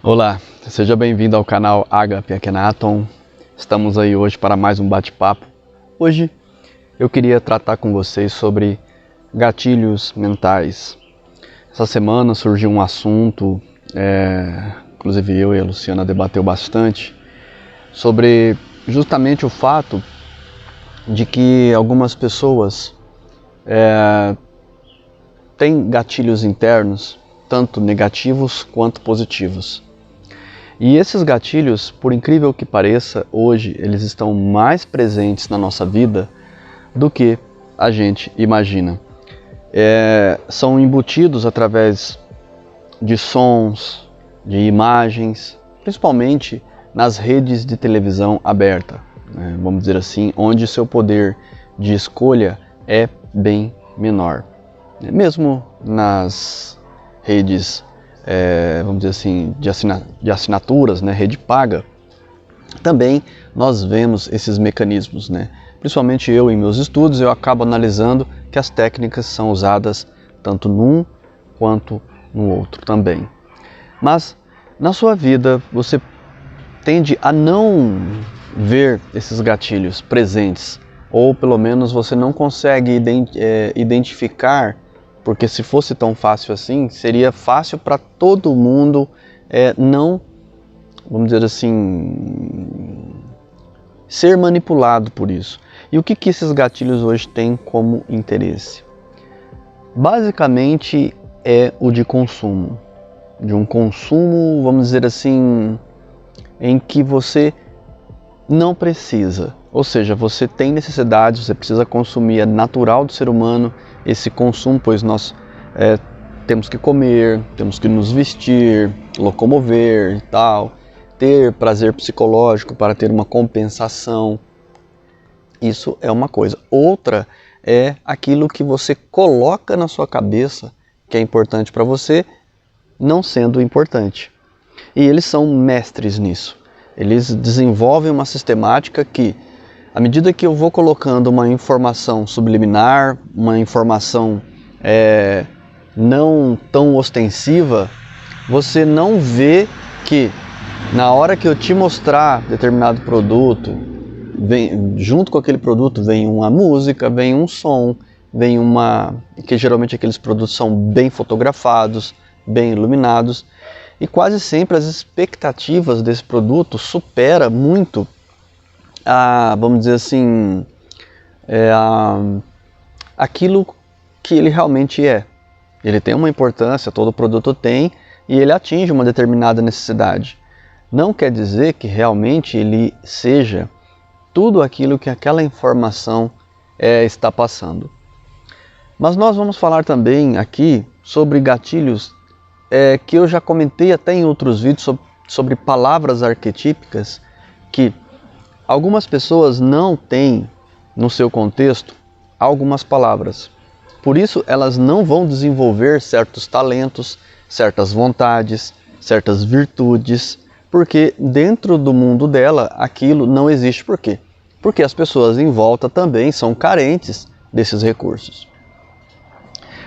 Olá, seja bem-vindo ao canal Agape Akhenaton. Estamos aí hoje para mais um bate-papo. Hoje eu queria tratar com vocês sobre gatilhos mentais. Essa semana surgiu um assunto, inclusive eu e a Luciana debateu bastante, sobre justamente o fato de que algumas pessoas têm gatilhos internos, tanto negativos quanto positivos. E esses gatilhos, por incrível que pareça, hoje eles estão mais presentes na nossa vida do que a gente imagina. São embutidos através de sons, de imagens, principalmente nas redes de televisão aberta, né? Vamos dizer assim, onde seu poder de escolha é bem menor. Mesmo nas redes vamos dizer assim, de assinaturas, né, rede paga, também nós vemos esses mecanismos, né? Principalmente eu em meus estudos, eu acabo analisando que as técnicas são usadas tanto num quanto no outro também. Mas na sua vida você tende a não ver esses gatilhos presentes, ou pelo menos você não consegue identificar. Porque se fosse tão fácil assim, seria fácil para todo mundo não, vamos dizer assim, ser manipulado por isso. E o que esses gatilhos hoje têm como interesse? Basicamente é o de consumo. De um consumo, vamos dizer assim, em que você não precisa. Ou seja, você tem necessidade, você precisa consumir, é natural do ser humano esse consumo, pois nós temos que comer, temos que nos vestir, locomover e tal, ter prazer psicológico para ter uma compensação. Isso é uma coisa. Outra é aquilo que você coloca na sua cabeça que é importante para você, não sendo importante. E eles são mestres nisso. Eles desenvolvem uma sistemática que, à medida que eu vou colocando uma informação subliminar, uma informação não tão ostensiva, você não vê que na hora que eu te mostrar determinado produto, junto com aquele produto vem uma música, vem um som, vem que geralmente aqueles produtos são bem fotografados, bem iluminados, e quase sempre as expectativas desse produto supera muito vamos dizer assim, aquilo que ele realmente é. Ele tem uma importância, todo produto tem, e ele atinge uma determinada necessidade. Não quer dizer que realmente ele seja tudo aquilo que aquela informação está passando. Mas nós vamos falar também aqui sobre gatilhos que eu já comentei até em outros vídeos sobre palavras arquetípicas que algumas pessoas não têm no seu contexto algumas palavras. Por isso elas não vão desenvolver certos talentos, certas vontades, certas virtudes, porque dentro do mundo dela aquilo não existe. Por quê? Porque as pessoas em volta também são carentes desses recursos.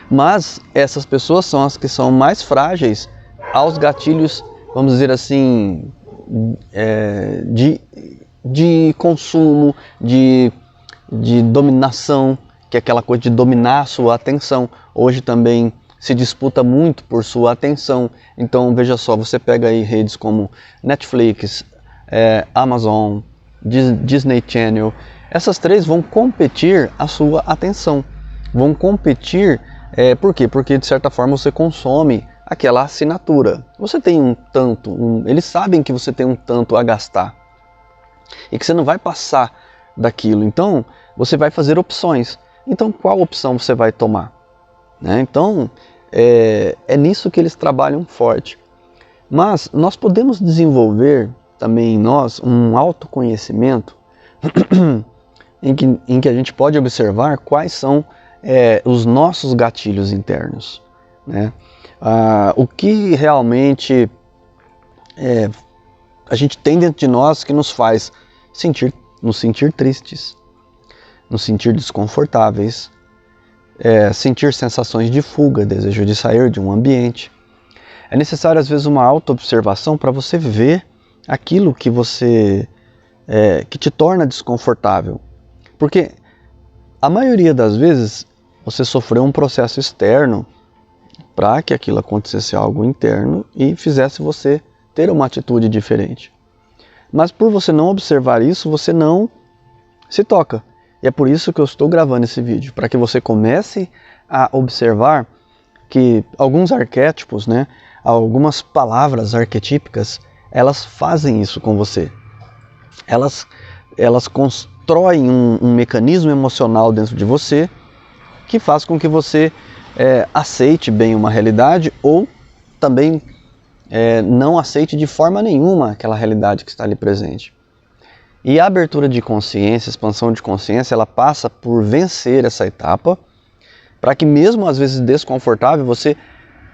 Mas essas pessoas são as que são mais frágeis aos gatilhos, vamos dizer assim, de consumo, de dominação, que é aquela coisa de dominar a sua atenção. Hoje também se disputa muito por sua atenção. Então veja só, você pega aí redes como Netflix, Amazon, Disney Channel. Essas três vão competir a sua atenção. Vão competir, por quê? Porque de certa forma você consome aquela assinatura. Você tem um tanto, eles sabem que você tem um tanto a gastar e que você não vai passar daquilo. Então você vai fazer opções. Então qual opção você vai tomar? Né? Então é nisso que eles trabalham forte. Mas nós podemos desenvolver também em nós um autoconhecimento em que a gente pode observar quais são os nossos gatilhos internos, né? O que realmente a gente tem dentro de nós que nos faz nos sentir tristes, nos sentir desconfortáveis, sentir sensações de fuga, desejo de sair de um ambiente. É necessário às vezes uma auto-observação para você ver aquilo que que te torna desconfortável. Porque a maioria das vezes você sofreu um processo externo para que aquilo acontecesse algo interno e fizesse você ter uma atitude diferente. Mas por você não observar isso, você não se toca. E é por isso que eu estou gravando esse vídeo, para que você comece a observar que alguns arquétipos, né, algumas palavras arquetípicas, elas fazem isso com você. Elas constroem um mecanismo emocional dentro de você que faz com que você aceite bem uma realidade ou também não aceite de forma nenhuma aquela realidade que está ali presente. E a abertura de consciência, expansão de consciência, ela passa por vencer essa etapa, para que mesmo às vezes desconfortável, você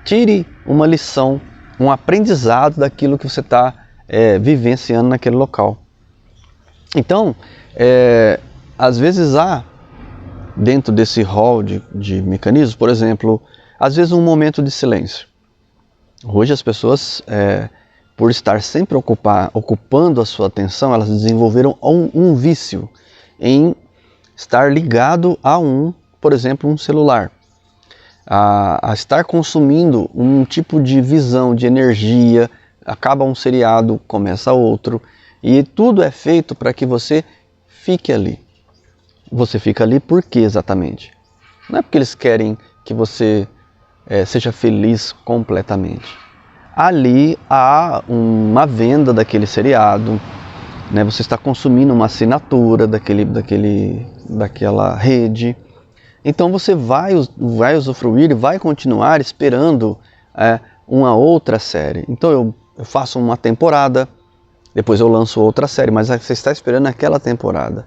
tire uma lição, um aprendizado daquilo que você está vivenciando naquele local. Então, às vezes há, dentro desse rol de mecanismos, por exemplo, às vezes um momento de silêncio. Hoje as pessoas, por estar sempre ocupando a sua atenção, elas desenvolveram um vício em estar ligado a por exemplo, um celular. A estar consumindo um tipo de visão, de energia, acaba um seriado, começa outro, e tudo é feito para que você fique ali. Você fica ali por quê exatamente? Não é porque eles querem que você seja feliz completamente. Ali há uma venda daquele seriado, né? Você está consumindo uma assinatura daquela rede. Então você vai usufruir e vai continuar esperando uma outra série. Então eu faço uma temporada, depois eu lanço outra série, mas você está esperando aquela temporada.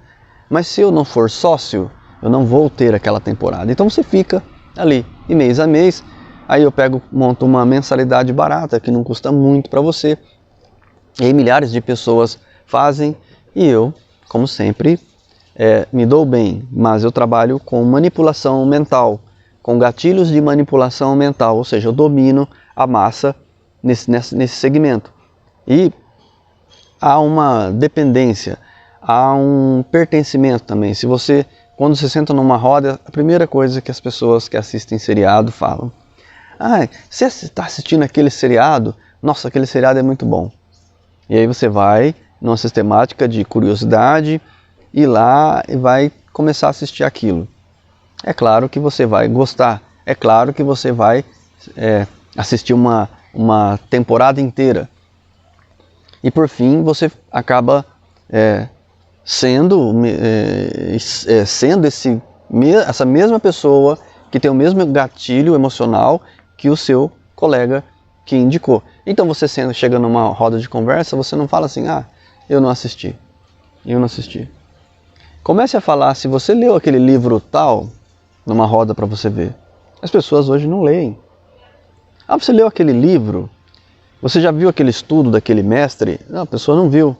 Mas se eu não for sócio, eu não vou ter aquela temporada. Então você fica ali, e mês a mês, aí eu monto uma mensalidade barata, que não custa muito para você. E aí milhares de pessoas fazem, e eu, como sempre, me dou bem. Mas eu trabalho com manipulação mental, com gatilhos de manipulação mental, ou seja, eu domino a massa nesse segmento. E há uma dependência, há um pertencimento também. Quando você senta numa roda, a primeira coisa que as pessoas que assistem seriado falam: você está assistindo aquele seriado? Nossa, aquele seriado é muito bom. E aí você vai numa sistemática de curiosidade, ir lá e vai começar a assistir aquilo. É claro que você vai gostar, é claro que você vai assistir uma temporada inteira. E por fim você acaba sendo essa mesma pessoa que tem o mesmo gatilho emocional que o seu colega que indicou. Então você chega numa roda de conversa, você não fala assim: eu não assisti. Comece a falar: se você leu aquele livro tal, numa roda para você ver. As pessoas hoje não leem. Você leu aquele livro? Você já viu aquele estudo daquele mestre? Não, a pessoa não viu.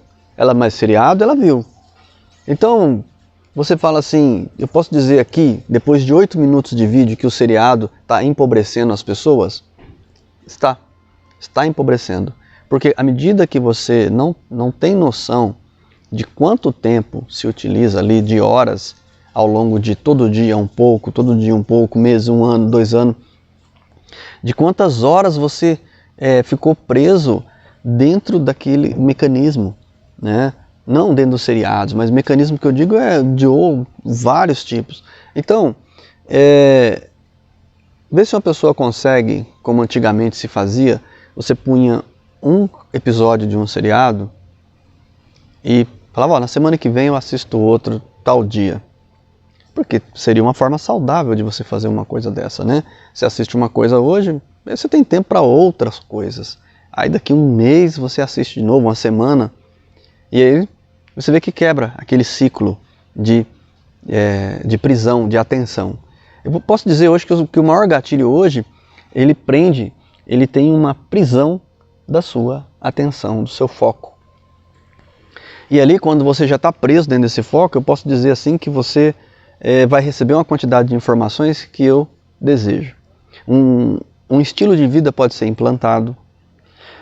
Mas seriado ela viu. Então, você fala assim: eu posso dizer aqui, depois de 8 minutos de vídeo, que o seriado está empobrecendo as pessoas? Está empobrecendo. Porque à medida que você não tem noção de quanto tempo se utiliza ali, de horas, ao longo de todo dia um pouco, mês, 1 ano, 2 anos, de quantas horas você ficou preso dentro daquele mecanismo, né? Não dentro dos seriados, mas mecanismo que eu digo de vários tipos. Então, vê se uma pessoa consegue, como antigamente se fazia, você punha um episódio de um seriado e falava: na semana que vem eu assisto outro tal dia. Porque seria uma forma saudável de você fazer uma coisa dessa, né? Você assiste uma coisa hoje, você tem tempo para outras coisas. Aí daqui 1 mês você assiste de novo, 1 semana, e aí você vê que quebra aquele ciclo de prisão, de atenção. Eu posso dizer hoje que o maior gatilho hoje, ele tem uma prisão da sua atenção, do seu foco. E ali, quando você já está preso dentro desse foco, eu posso dizer assim que você vai receber uma quantidade de informações que eu desejo. Um estilo de vida pode ser implantado,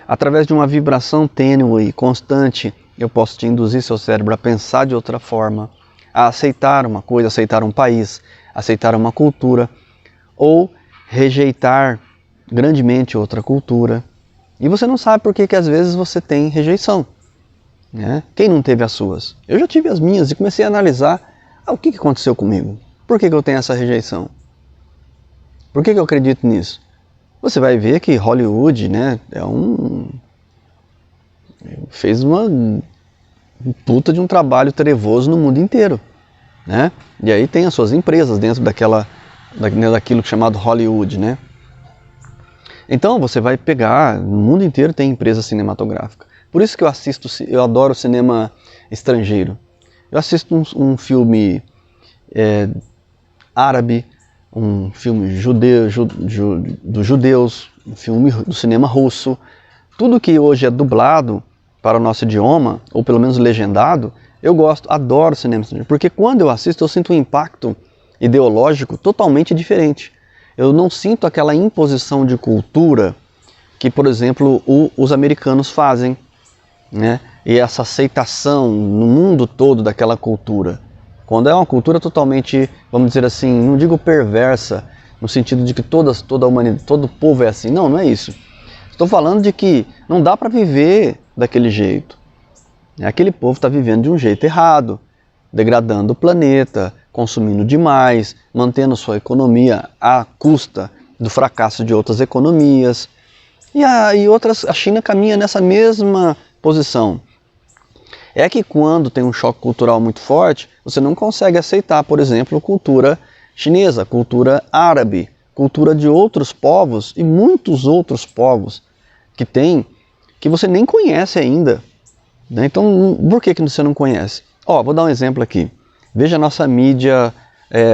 Através de uma vibração tênue e constante, eu posso te induzir seu cérebro a pensar de outra forma, a aceitar uma coisa, aceitar um país, aceitar uma cultura, ou rejeitar grandemente outra cultura. E você não sabe por que às vezes você tem rejeição, né? Quem não teve as suas? Eu já tive as minhas e comecei a analisar o que aconteceu comigo. Por que eu tenho essa rejeição? Por que eu acredito nisso? Você vai ver que Hollywood, né, fez uma puta de um trabalho trevoso no mundo inteiro, né? E aí tem as suas empresas dentro daquilo chamado Hollywood, né? Então você vai pegar, no mundo inteiro tem empresa cinematográfica. Por isso que eu adoro cinema estrangeiro. Eu assisto um filme árabe, um filme dos judeus, um filme do cinema russo. Tudo que hoje é dublado para o nosso idioma, ou pelo menos legendado, eu gosto, adoro cinema estrangeiro. Porque quando eu assisto, eu sinto um impacto ideológico totalmente diferente. Eu não sinto aquela imposição de cultura que, por exemplo, os americanos fazem, né? E essa aceitação no mundo todo daquela cultura. Quando é uma cultura totalmente, vamos dizer assim, não digo perversa, no sentido de que toda a humanidade, todo o povo é assim. Não, não é isso. Estou falando de que não dá para viver daquele jeito. Aquele povo está vivendo de um jeito errado, degradando o planeta, consumindo demais, mantendo sua economia à custa do fracasso de outras economias. E a China caminha nessa mesma posição. É que quando tem um choque cultural muito forte, você não consegue aceitar, por exemplo, cultura chinesa, cultura árabe, cultura de outros povos e muitos outros povos que você nem conhece ainda, né? Então, por que você não conhece? Vou dar um exemplo aqui. Veja a nossa mídia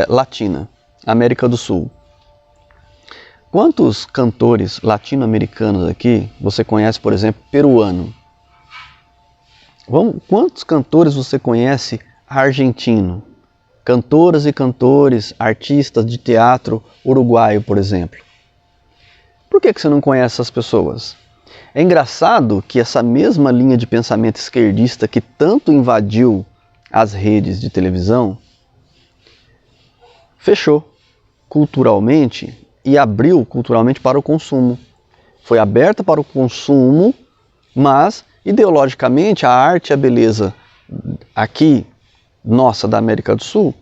latina, América do Sul. Quantos cantores latino-americanos aqui você conhece, por exemplo, peruano? Quantos cantores você conhece argentino? Cantoras e cantores, artistas de teatro uruguaio, por exemplo. Por que você não conhece essas pessoas? É engraçado que essa mesma linha de pensamento esquerdista que tanto invadiu as redes de televisão fechou culturalmente e abriu culturalmente para o consumo. Foi aberta para o consumo, mas ideologicamente a arte e a beleza aqui, nossa, da América do Sul.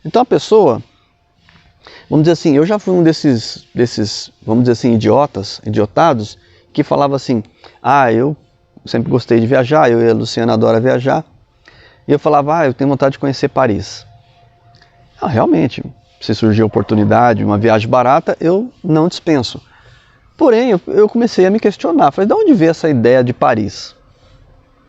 Então a pessoa, vamos dizer assim, eu já fui um desses vamos dizer assim, idiotados, que falava assim, eu sempre gostei de viajar, eu e a Luciana adora viajar, e eu falava, eu tenho vontade de conhecer Paris. Realmente, se surgir a oportunidade, uma viagem barata, eu não dispenso. Porém, eu comecei a me questionar, falei, de onde veio essa ideia de Paris?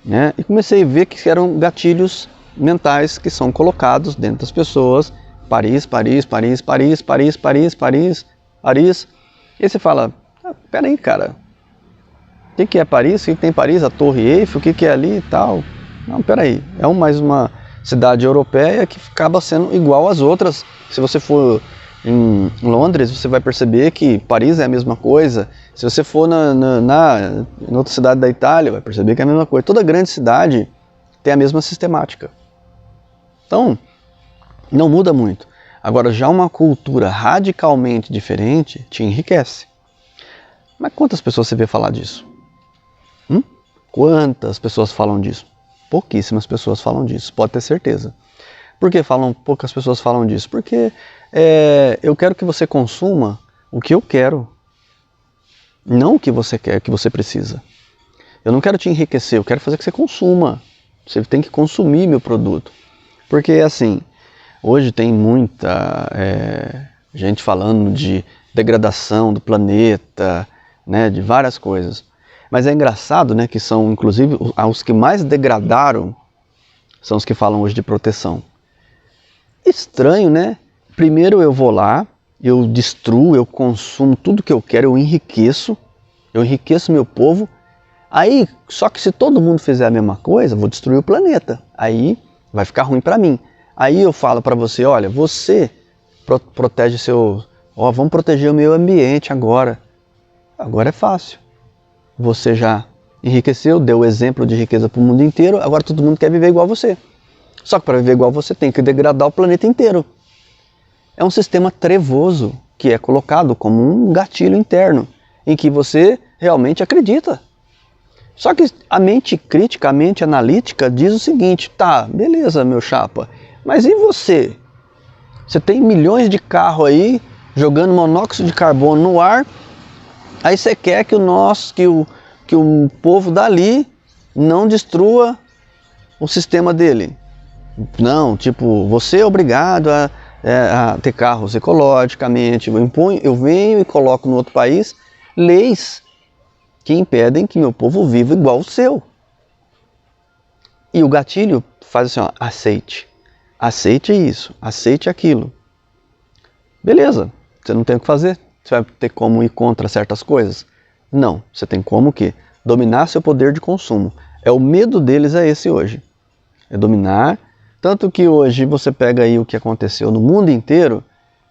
Né? E comecei a ver que eram gatilhos mentais que são colocados dentro das pessoas, Paris, Paris, Paris, Paris, Paris, Paris, Paris, Paris. E aí você fala, peraí, cara, o que é Paris? O que tem Paris? A Torre Eiffel? O que é ali e tal? Não, peraí, é mais uma cidade europeia que acaba sendo igual às outras. Se você for em Londres, você vai perceber que Paris é a mesma coisa. Se você for em outra cidade da Itália, vai perceber que é a mesma coisa. Toda grande cidade tem a mesma sistemática. Então, não muda muito. Agora, já uma cultura radicalmente diferente te enriquece. Mas quantas pessoas você vê falar disso? Quantas pessoas falam disso? Pouquíssimas pessoas falam disso, pode ter certeza. Por que poucas pessoas falam disso? Porque eu quero que você consuma o que eu quero, não o que você quer, o que você precisa. Eu não quero te enriquecer, eu quero fazer que você consuma. Você tem que consumir meu produto. Porque assim, hoje tem muita gente falando de degradação do planeta, né, de várias coisas. Mas é engraçado, né, que são, inclusive, os que mais degradaram são os que falam hoje de proteção. Estranho, né? Primeiro eu vou lá, eu destruo, eu consumo tudo que eu quero, eu enriqueço meu povo. Aí, só que se todo mundo fizer a mesma coisa, vou destruir o planeta. Aí vai ficar ruim para mim. Aí eu falo para você, olha, você protege vamos proteger o meio ambiente agora. Agora é fácil. você já enriqueceu, deu exemplo de riqueza para o mundo inteiro, agora todo mundo quer viver igual a você. Só que para viver igual a você tem que degradar o planeta inteiro. É um sistema trevoso que é colocado como um gatilho interno, em que você realmente acredita. Só que a mente crítica, a mente analítica diz o seguinte: tá, beleza, meu chapa, mas e você? Você tem milhões de carros aí jogando monóxido de carbono no ar, aí você quer que o povo dali não destrua o sistema dele. Não, tipo, você é obrigado a ter carros ecologicamente. Eu venho e coloco no outro país leis que impedem que meu povo viva igual o seu. E o gatilho faz assim, ó, aceite. Aceite isso, aceite aquilo. Beleza, você não tem o que fazer? Você vai ter como ir contra certas coisas? Não, você tem como o quê? Dominar seu poder de consumo. O medo deles é esse hoje. É dominar. Tanto que hoje você pega aí o que aconteceu no mundo inteiro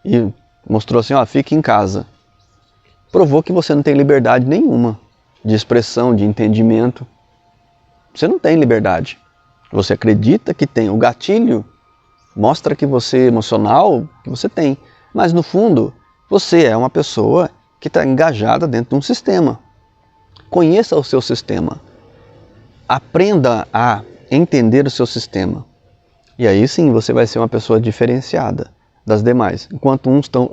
e mostrou assim, ó, fique em casa. Provou que você não tem liberdade nenhuma de expressão, de entendimento. Você não tem liberdade. Você acredita que tem. O gatilho mostra que você é emocional, que você tem. Mas no fundo, você é uma pessoa que está engajada dentro de um sistema. Conheça o seu sistema. Aprenda a entender o seu sistema. E aí sim você vai ser uma pessoa diferenciada das demais. Enquanto uns estão,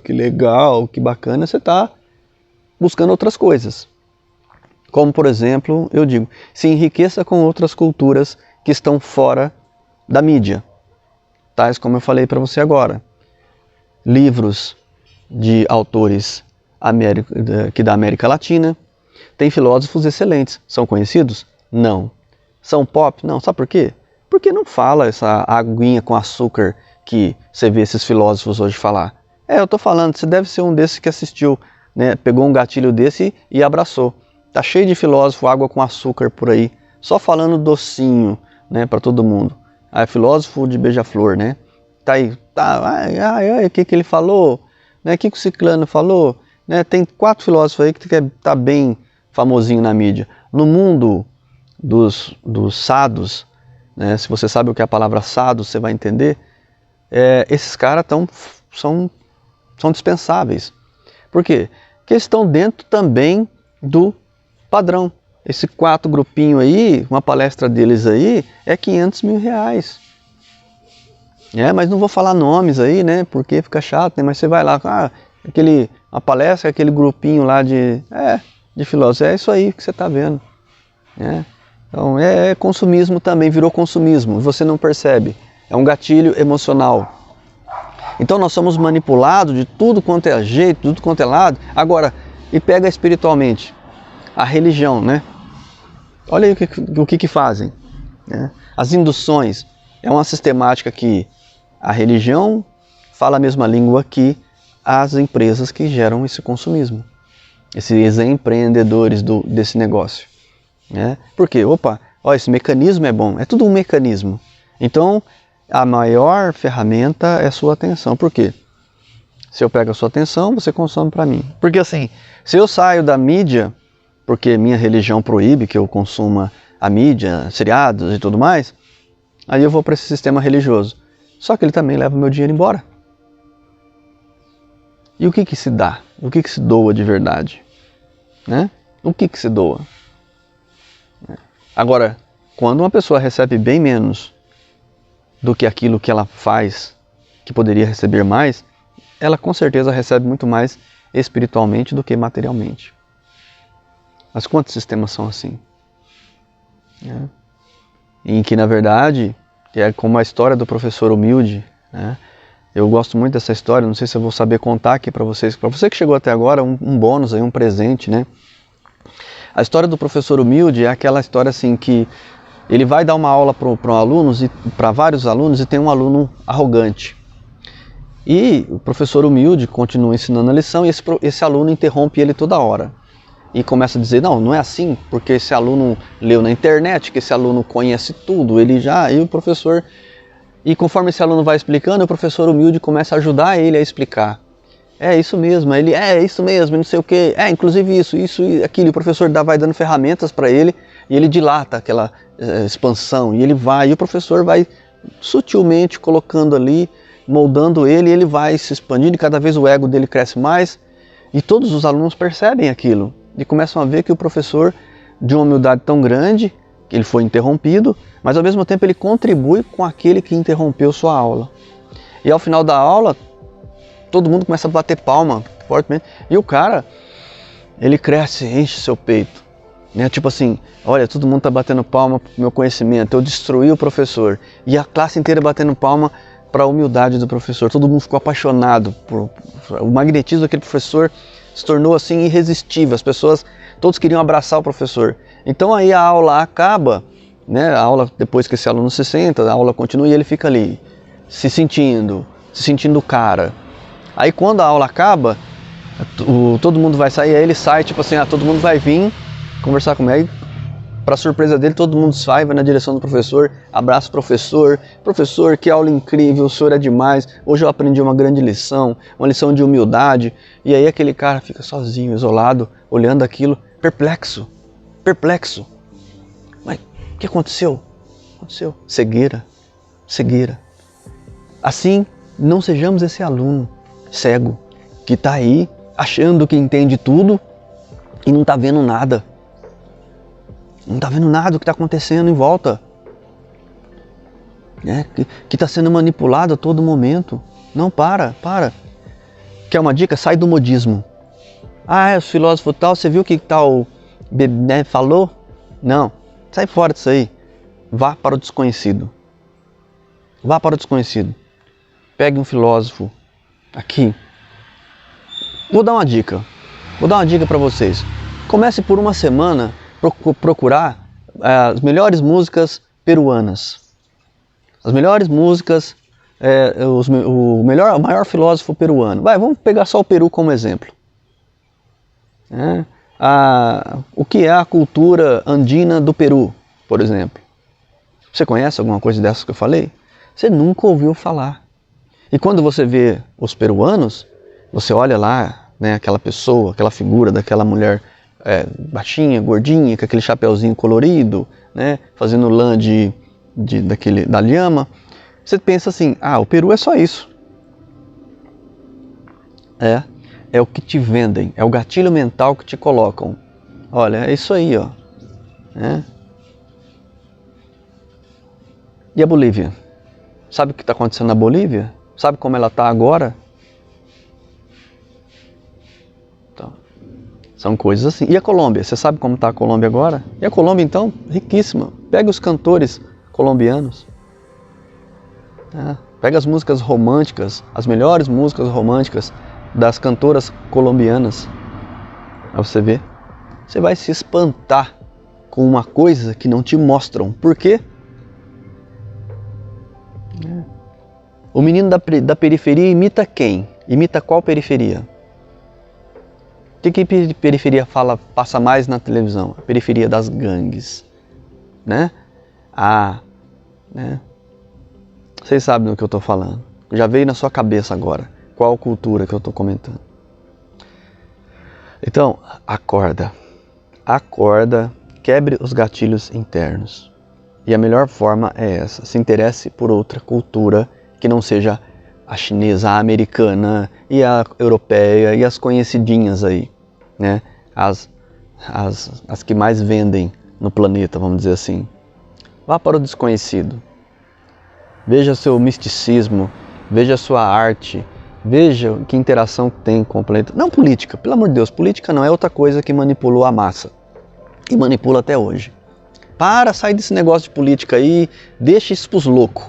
que legal, que bacana, você está buscando outras coisas. Como, por exemplo, eu digo, se enriqueça com outras culturas que estão fora da mídia. Tais como eu falei para você agora. Livros de autores aqui da América Latina. Tem filósofos excelentes. São conhecidos? Não. São pop? Não. Sabe por quê? Porque não fala essa aguinha com açúcar que você vê esses filósofos hoje falar. Eu tô falando, você deve ser um desses que assistiu, né? Pegou um gatilho desse e abraçou. Tá cheio de filósofo, água com açúcar por aí, só falando docinho, né, para todo mundo. Filósofo de beija-flor, né? Tá aí, o que ele falou? Né? O que o ciclano falou? Né? Tem 4 filósofos aí que tá bem famosinho na mídia. No mundo dos sados, né? Se você sabe o que é a palavra sado, você vai entender. Esses caras são dispensáveis. Por quê? Porque eles estão dentro também do padrão. Esse 4 grupinho aí, uma palestra deles aí, é 500 mil reais. Mas não vou falar nomes aí, né? Porque fica chato, né? Mas você vai lá, uma palestra, aquele grupinho lá de filósofos. É isso aí que você está vendo. Então consumismo também, virou consumismo. Você não percebe. É um gatilho emocional. Então nós somos manipulados de tudo quanto é jeito, tudo quanto é lado. Agora, e pega espiritualmente. A religião, né? Olha aí o que fazem. Né? As induções. É uma sistemática que a religião fala a mesma língua que as empresas que geram esse consumismo. Esses empreendedores desse negócio. Né? Por quê? Esse mecanismo é bom. É tudo um mecanismo. Então, a maior ferramenta é a sua atenção. Por quê? Se eu pego a sua atenção, você consome para mim. Porque assim, se eu saio da mídia, porque minha religião proíbe que eu consuma a mídia, seriados e tudo mais, aí eu vou para esse sistema religioso. Só que ele também leva meu dinheiro embora. E o que se dá? O que se doa de verdade? Né? O que se doa? Agora, quando uma pessoa recebe bem menos do que aquilo que ela faz, que poderia receber mais, ela com certeza recebe muito mais espiritualmente do que materialmente. Mas quantos sistemas são assim? Em que, na verdade, é como a história do professor humilde. Né? Eu gosto muito dessa história, não sei se eu vou saber contar aqui para vocês. Para você que chegou até agora, um bônus, aí, um presente. Né? A história do professor humilde é aquela história assim que ele vai dar uma aula para vários alunos e tem um aluno arrogante. E o professor humilde continua ensinando a lição e esse aluno interrompe ele toda hora. E começa a dizer, não é assim, porque esse aluno leu na internet, que esse aluno conhece tudo, e conforme esse aluno vai explicando, o professor humilde começa a ajudar ele a explicar. é isso mesmo, ele é isso mesmo, não sei o que, inclusive isso e aquilo, e o professor vai dando ferramentas para ele, e ele dilata aquela expansão, e o professor vai sutilmente colocando ali, moldando ele, e ele vai se expandindo, e cada vez o ego dele cresce mais, e todos os alunos percebem aquilo, e começam a ver que o professor, de uma humildade tão grande, que ele foi interrompido, mas ao mesmo tempo ele contribui com aquele que interrompeu sua aula. E ao final da aula, todo mundo começa a bater palma fortemente, e o cara, ele cresce, enche seu peito, né? Tipo assim, olha, todo mundo está batendo palma para o meu conhecimento, eu destruí o professor, e a classe inteira batendo palma para a humildade do professor, todo mundo ficou apaixonado por o magnetismo daquele professor, se tornou assim irresistível, as pessoas, todos queriam abraçar o professor. Então aí a aula acaba, né? A aula, depois que esse aluno se senta, a aula continua e ele fica ali, se sentindo o cara. Aí quando a aula acaba, todo mundo vai sair, aí ele sai, tipo assim, todo mundo vai vir conversar comigo. Aí, para surpresa dele, todo mundo sai, vai na direção do professor, abraça o professor. Professor, que aula incrível, o senhor é demais. Hoje eu aprendi uma grande lição, uma lição de humildade. E aí aquele cara fica sozinho, isolado, olhando aquilo, perplexo. Mas o que aconteceu? Cegueira. Assim, não sejamos esse aluno cego que está aí achando que entende tudo e não está vendo nada. Não está vendo nada do que está acontecendo em volta. Que está sendo manipulado a todo momento. Não, para. Quer uma dica? Sai do modismo. O filósofo tal, você viu o que tal falou? Não, sai fora disso aí. Vá para o desconhecido. Pegue um filósofo aqui. Vou dar uma dica para vocês. Comece por uma semana procurar as melhores músicas peruanas. As melhores músicas, o maior filósofo peruano. Vamos pegar só o Peru como exemplo. O que é a cultura andina do Peru, por exemplo? Você conhece alguma coisa dessas que eu falei? Você nunca ouviu falar. E quando você vê os peruanos, você olha lá, né, aquela pessoa, aquela figura daquela mulher baixinha, gordinha, com aquele chapeuzinho colorido, né, fazendo lã da lhama, você pensa assim, o Peru é só isso. É o que te vendem, é o gatilho mental que te colocam. Olha, é isso aí, ó. E a Bolívia? Sabe o que está acontecendo na Bolívia? Sabe como ela está agora? Então, são coisas assim. E a Colômbia? Você sabe como está a Colômbia agora? E a Colômbia, então, riquíssima. Pega os cantores colombianos. Pega as músicas românticas, as melhores músicas românticas das cantoras colombianas. Aí você vê. Você vai se espantar com uma coisa que não te mostram. Por quê? O menino da periferia imita quem? Imita qual periferia? De que periferia passa mais na televisão? A periferia das gangues, né? Vocês sabem do que eu estou falando. Já veio na sua cabeça agora qual cultura que eu estou comentando. Então, acorda, quebre os gatilhos internos. E a melhor forma é essa, se interesse por outra cultura que não seja a chinesa, a americana e a europeia e as conhecidinhas aí, né? As que mais vendem no planeta, vamos dizer assim. Vá para o desconhecido. Veja seu misticismo, veja sua arte, veja que interação tem com o planeta. Não política, pelo amor de Deus, política não é outra coisa que manipulou a massa. E manipula até hoje. Sai desse negócio de política aí, deixa isso pros loucos,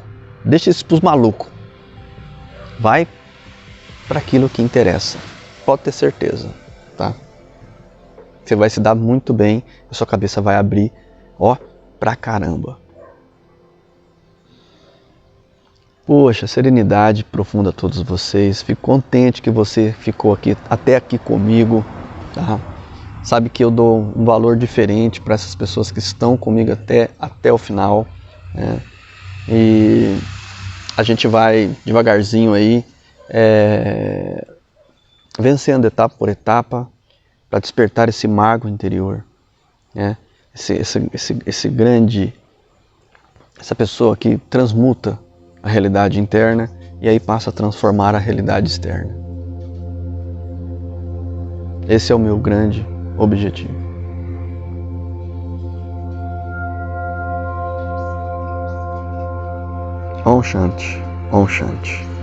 deixa isso pros malucos. Vai para aquilo que interessa, pode ter certeza, tá? Você vai se dar muito bem, a sua cabeça vai abrir, pra caramba. Poxa, serenidade profunda a todos vocês, fico contente que você ficou aqui, até aqui comigo, tá? Sabe que eu dou um valor diferente para essas pessoas que estão comigo até o final, né? E a gente vai devagarzinho aí, vencendo etapa por etapa, para despertar esse mago interior, né? Essa pessoa que transmuta a realidade interna e aí passa a transformar a realidade externa. Esse é o meu grande objetivo. Om Shanti, Om Shanti.